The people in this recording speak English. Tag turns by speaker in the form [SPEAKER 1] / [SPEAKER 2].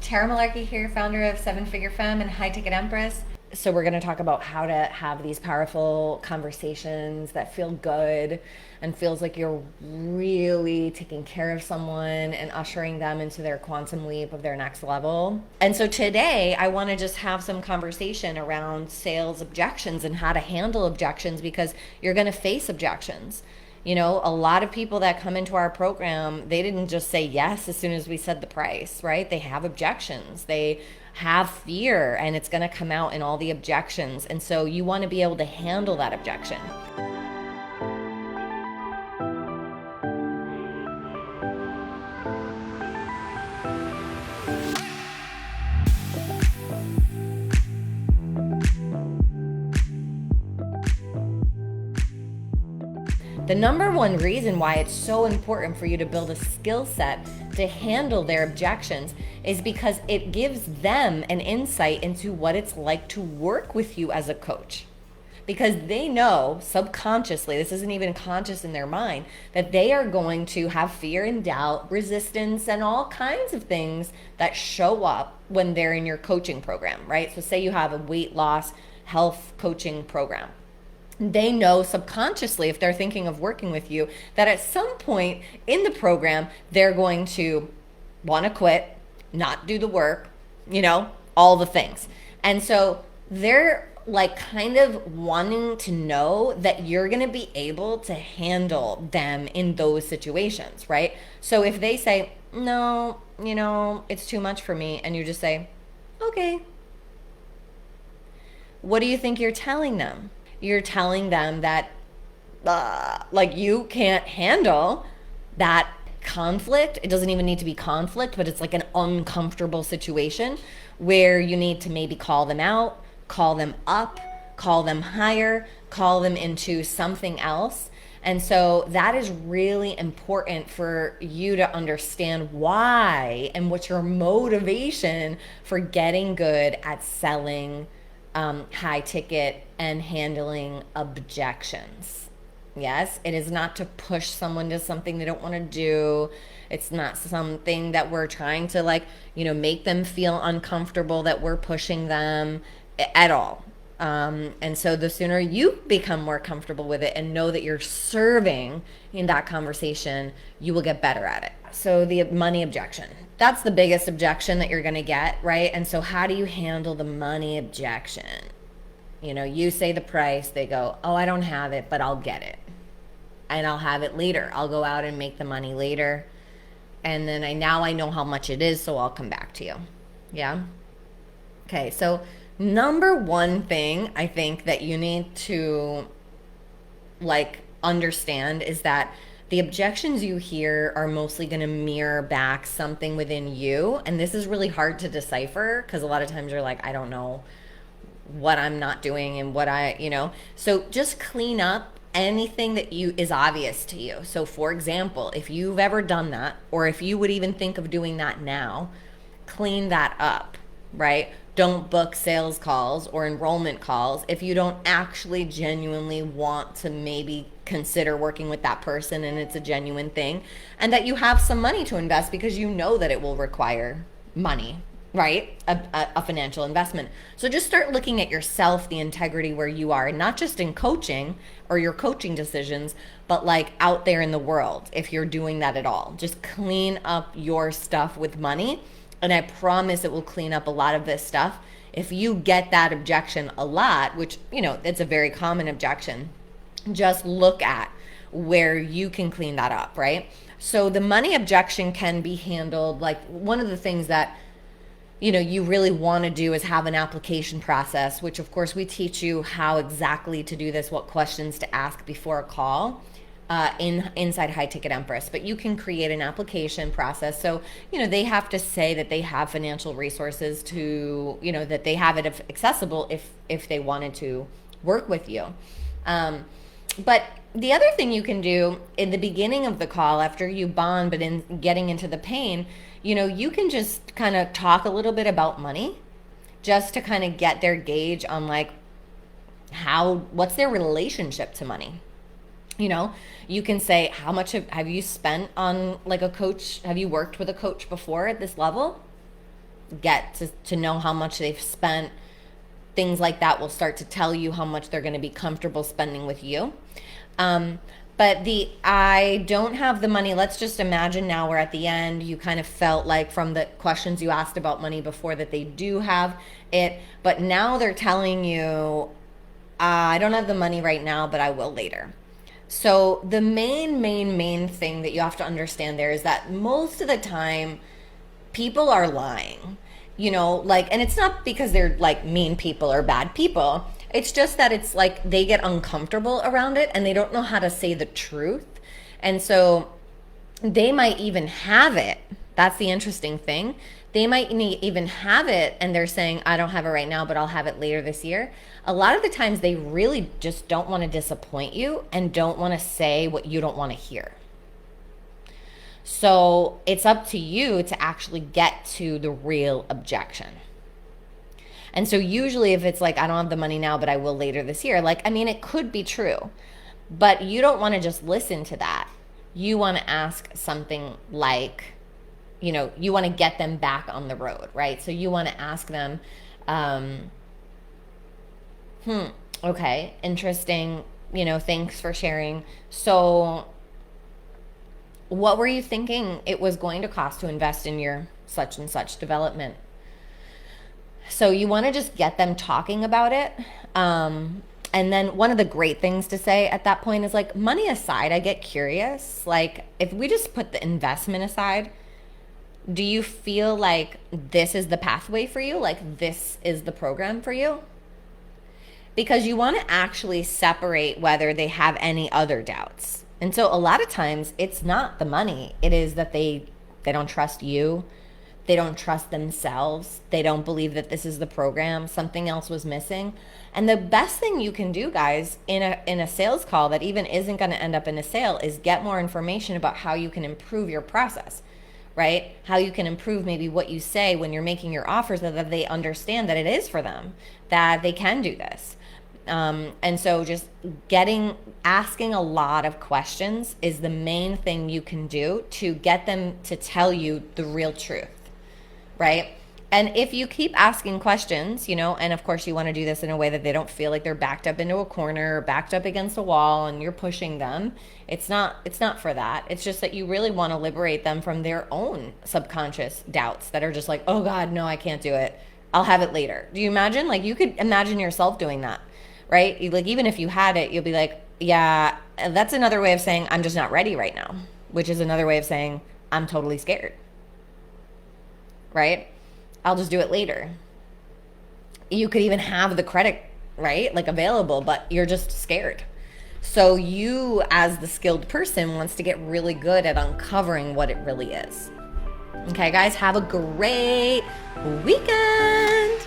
[SPEAKER 1] Tara Malarkey here, founder of Seven Figure Femme and High Ticket Empress. So we're going to talk about how to have these powerful conversations that feel good and feels like you're really taking care of someone and ushering them into their quantum leap of their next level. And so today I want to just have some conversation around sales objections and how to handle objections, because you're going to face objections. You know, a lot of people that come into our program, they didn't just say yes as soon as we said the price, right? They have objections. They have fear, and it's going to come out in all the objections. And so you want to be able to handle that objection. The number one reason why it's so important for you to build a skill set to handle their objections is because it gives them an insight into what it's like to work with you as a coach. Because they know subconsciously, this isn't even conscious in their mind, that they are going to have fear and doubt, resistance, and all kinds of things that show up when they're in your coaching program, right? So say you have a weight loss health coaching program. They know subconsciously, if they're thinking of working with you, that at some point in the program, they're going to want to quit, not do the work, all the things. And so they're like kind of wanting to know that you're going to be able to handle them in those situations, right? So if they say, no, it's too much for me, and you just say, okay. What do you think you're telling them? You're telling them that you can't handle that conflict. It doesn't even need to be conflict, but it's like an uncomfortable situation where you need to maybe call them out, call them up, call them higher, call them into something else. And so that is really important for you to understand why and what's your motivation for getting good at selling high ticket and handling objections. Yes, it is not to push someone to something they don't want to do. It's not something that we're trying to make them feel uncomfortable, that we're pushing them at all. And so the sooner you become more comfortable with it and know that you're serving in that conversation, you will get better at it. So the money objection, that's the biggest objection that you're going to get, right? And so how do you handle the money objection? You say the price, they go, oh, I don't have it, but I'll get it. And I'll have it later. I'll go out and make the money later. And then I know how much it is, so I'll come back to you. Yeah? Okay, so number one thing I think that you need to understand is that the objections you hear are mostly going to mirror back something within you. And this is really hard to decipher because a lot of times you're like, I don't know what I'm not doing and what So just clean up anything that is obvious to you. So for example, if you've ever done that, or if you would even think of doing that now, clean that up, right? Don't book sales calls or enrollment calls if you don't actually genuinely want to maybe consider working with that person and it's a genuine thing, and that you have some money to invest because you know that it will require money, right? A financial investment. So just start looking at yourself, the integrity where you are, not just in coaching or your coaching decisions, but out there in the world, if you're doing that at all. Just clean up your stuff with money. And I promise it will clean up a lot of this stuff. If you get that objection a lot, which, it's a very common objection, just look at where you can clean that up, right? So the money objection can be handled, one of the things that, you really want to do is have an application process, which of course we teach you how exactly to do this, what questions to ask before a call. Inside High Ticket Empress, but you can create an application process. So, they have to say that they have financial resources to, that they have it accessible if they wanted to work with you. But the other thing you can do in the beginning of the call, after you bond, but in getting into the pain, you can just kind of talk a little bit about money, just to kind of get their gauge on what's their relationship to money. You can say, how much have you spent on a coach? Have you worked with a coach before at this level? get to know how much they've spent. Things like that will start to tell you how much they're going to be comfortable spending with you. But I don't have the money. Let's just imagine now we're at the end. You kind of felt like from the questions you asked about money before that they do have it. But now they're telling you, I don't have the money right now, but I will later. So the main thing that you have to understand there is that most of the time people are lying, like, and it's not because they're like mean people or bad people. It's just that it's like they get uncomfortable around it and they don't know how to say the truth. And so they might even have it. That's the interesting thing. They might even have it and they're saying, I don't have it right now, but I'll have it later this year. A lot of the times they really just don't want to disappoint you and don't want to say what you don't want to hear. So it's up to you to actually get to the real objection. And so usually if it's like, I don't have the money now, but I will later this year, like, I mean, it could be true, but you don't want to just listen to that. You want to ask something like, you want to get them back on the road, right? So you want to ask them, okay, interesting, thanks for sharing. So what were you thinking it was going to cost to invest in your such and such development? So you want to just get them talking about it. And then one of the great things to say at that point is like, money aside, I get curious. Like, if we just put the investment aside, do you feel like this is the pathway for you? Like, this is the program for you? Because you want to actually separate whether they have any other doubts. And so a lot of times it's not the money. It is that they don't trust you. They don't trust themselves. They don't believe that this is the program. Something else was missing. And the best thing you can do, guys, in a sales call that even isn't going to end up in a sale is get more information about how you can improve your process, right? How you can improve maybe what you say when you're making your offers so that they understand that it is for them, that they can do this. And so just asking a lot of questions is the main thing you can do to get them to tell you the real truth, right? And if you keep asking questions, and of course you want to do this in a way that they don't feel like they're backed up into a corner or backed up against a wall and you're pushing them. It's not for that. It's just that you really want to liberate them from their own subconscious doubts that are just like, oh God, no, I can't do it. I'll have it later. Do you imagine? Like, you could imagine yourself doing that, right? Like, even if you had it, you'll be like, yeah, that's another way of saying I'm just not ready right now, which is another way of saying I'm totally scared, right? I'll just do it later. You could even have the credit, right? Like, available, but you're just scared. So you, as the skilled person, wants to get really good at uncovering what it really is. Okay, guys, have a great weekend.